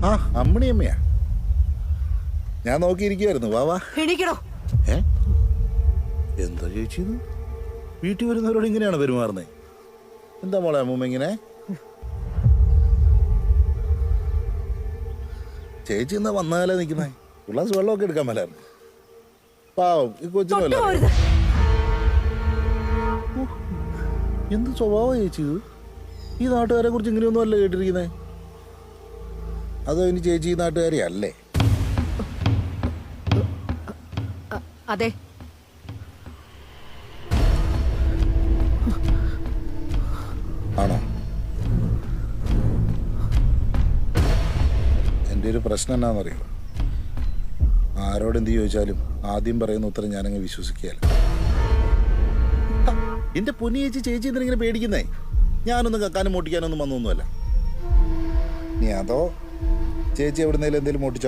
ആ അമ്മണിയമ്മയാ. ഞാൻ നോക്കിയിരിക്കുവായിരുന്നു. വാ വാ. എന്താ ചേച്ചി ഇത്? വീട്ടിൽ വരുന്നവരോട് ഇങ്ങനെയാണ് പെരുമാറുന്നത്? എന്താ മോളെ അമ്മൂമ്മ ഇങ്ങനെ? ചേച്ചി എന്നാ വന്നാലേ നിൽക്കുന്നേ? ഗ്ലാസ് വെള്ളമൊക്കെ എടുക്കാൻ മേലായിരുന്നു. പാവം ഈ കൊച്ചിന് വല്ല. എന്ത് സ്വഭാവം ചേച്ചി ഇത്? ഈ നാട്ടുകാരെ കുറിച്ച് ഇങ്ങനെയൊന്നും അല്ല കേട്ടിരിക്കുന്നേ. അതോ ഇനി ചേച്ചി ഈ നാട്ടുകാരി അല്ലേ? അതെ. ആണോ? എൻ്റെ ഒരു പ്രശ്നം എന്നാണെന്നറിയോ? ആരോട് എന്ത് ചോദിച്ചാലും ആദ്യം പറയുന്ന ഉത്തരം ഞാനങ്ങ് വിശ്വസിക്കുകയല്ല. എൻ്റെ പൊന്നി ചേച്ചി എന്തിനിങ്ങനെ പേടിക്കുന്നേ? ഞാനൊന്നും കക്കാനും മോട്ടിക്കാനൊന്നും വന്നൊന്നുമല്ല. നീ അതോ ചേച്ചി എവിടുന്നേലും എന്തെങ്കിലും മോട്ടിച്ചോ?